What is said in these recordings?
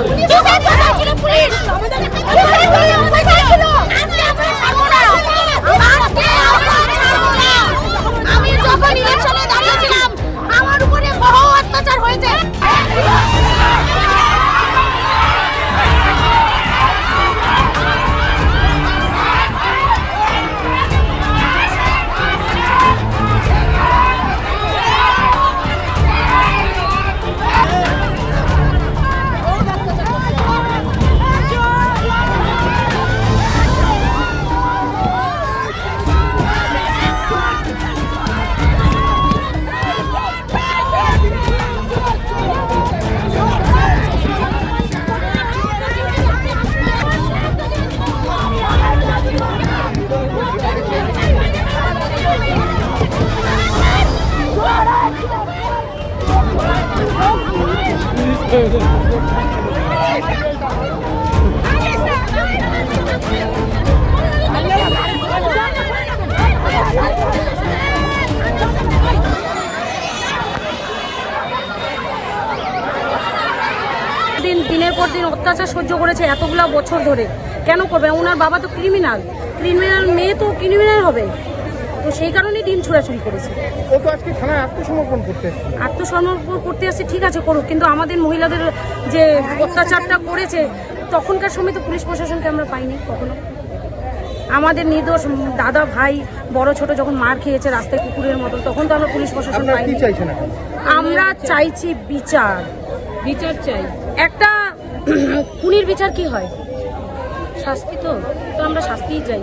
কিসের জন্য ছিল পুলিশ? কিসের জন্য কোথায় ছিল? আজকে আমরা ছাড়বো না। আজকে আমরা ছাড়বো না। আমি যখন ইলেকশনে দাঁড়িয়েছিলাম আমার উপরে বহু অত্যাচার হয়েছে। দিনের পর দিন অত্যাচার সহ্য করেছে এতগুলা বছর ধরে, কেন করবে? ওনার বাবা তো ক্রিমিনাল, মেয়ে তো ক্রিমিনাল হবে, তো সেই কারণেই ডিম ছোড়াছুড়ি করেছে। ও তো আজকে থানায় আত্মসমর্পণ করতে আসছে, ঠিক আছে করুক, কিন্তু আমাদের মহিলাদের যে অত্যাচারটা করেছে তখনকার সময় তো পুলিশ প্রশাসনকে আমরা পাইনি কখনো। আমাদের নির্দোষ দাদা ভাই বড় ছোট যখন মার খেয়েছে রাস্তায় কুকুরের মতো, তখন তো আমরা পুলিশ প্রশাসন পাইনি। আমরা চাইছি বিচার চাই। একটা খুনির বিচার কি হয়? শাস্তি। তো আমরা শাস্তিই চাই।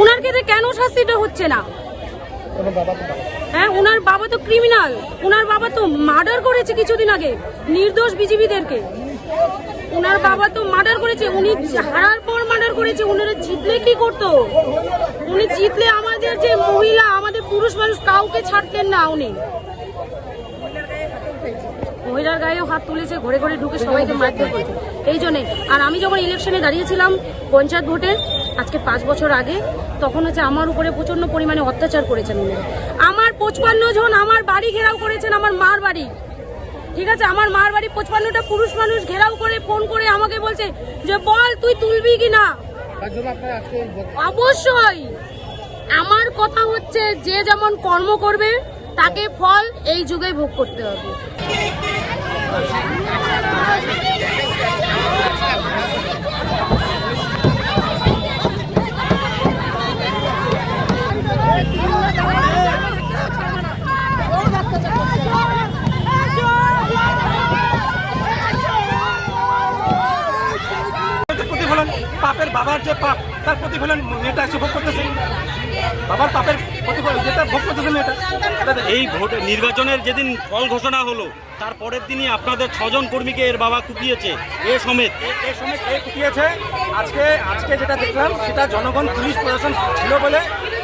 উনার ক্ষেত্রে কেন শাস্তিটা হচ্ছে না? হ্যাঁ, উনার বাবা তো ক্রিমিনাল, উনার বাবা তো মার্ডার করেছে কিছুদিন আগে নির্দোষ বিজিবিদেরকে। উনার বাবা তো মার্ডার করেছে, উনি হারার পর মার্ডার করেছে। উনারা জিতলে কি করতো? উনি জিতলে আমাদের যে মহিলা, আমাদের পুরুষ মানুষ কাউকে ছাড়তেন না। উনি মহিলার গায়েও হাত তুলেছে, ঘরে ঘরে ঢুকে সবাইকে মারধর করেছে এই জন্যে। আর আমি যখন ইলেকশনে দাঁড়িয়েছিলাম পঞ্চায়েত ভোটে আজকে 5 বছর আগে, তখন হচ্ছে আমার উপরে প্রচন্ড পরিমাণে অত্যাচার করেছেন উনি। আমার 55 জন আমার বাড়ি ঘেরাও করেছেন, আমার মার বাড়ি, ঠিক আছে, আমার মার বাড়ি 55টা পুরুষ মানুষ ঘেরাও করে ফোন করে আমাকে বলছে যে বল তুই তুলবি কিনা। অবশ্যই আমার কথা হচ্ছে যে যেমন কর্ম করবে তাকে ফল এই যুগে ভোগ করতে হবে। পাপের বাবার যে পাপ তার প্রতিফলন মেয়েটা এসে ভোগ করতেছে, বাবার পাপের প্রতিফলন যেটা ভোগ করতেছে মেয়েটা। এই ভোট নির্বাচনের যেদিন ফল ঘোষণা হলো তার পরের দিনই আপনাদের 6 জন কর্মীকে এর বাবা কুপিয়েছে, এ সমেত কুপিয়েছে। আজকে যেটা দেখলাম সেটা জনগণ পুলিশ প্রশাসন ছিল বলে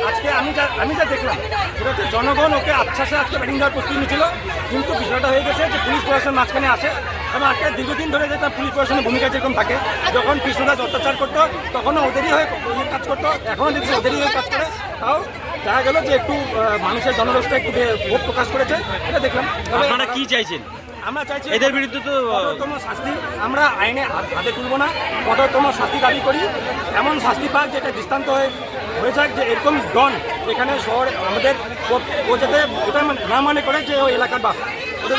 আজকে আমি যা দেখলাম সেটা হচ্ছে জনগণ ওকে আচ্ছাসে আজকে ব্যাটিং দেওয়ার প্রস্তুতি নিয়েছিল, কিন্তু বিষয়টা হয়ে গেছে যে পুলিশ প্রশাসন মাঝখানে আসে এবং আজকে দীর্ঘদিন ধরে যে তার পুলিশ প্রশাসনের ভূমিকা যেরকম থাকে, যখন কৃষ্ণদাস অত্যাচার করতো তখনও ওদেরই হয়ে কাজ করতো, এখনও দেখছি ওদেরই হয়ে কাজ করে। তাও দেখা গেল যে একটু মানুষের জনরোষটা একটু ভোট প্রকাশ করেছে, এটা দেখলাম। আপনারা কি চাইছেন? আমরা চাইছি এদের বিরুদ্ধে তো কঠোরতম শাস্তি, আমরা আইনে হাতে তুলব না, কঠোরতম শাস্তি দাবি করি। এমন শাস্তি পাক যেটা দৃষ্টান্ত হয়ে যাক যে এরকম ডন এখানে শহর আমাদের ও যাতে এটা না মনে করে যে ওই এলাকার বাপ, ওদের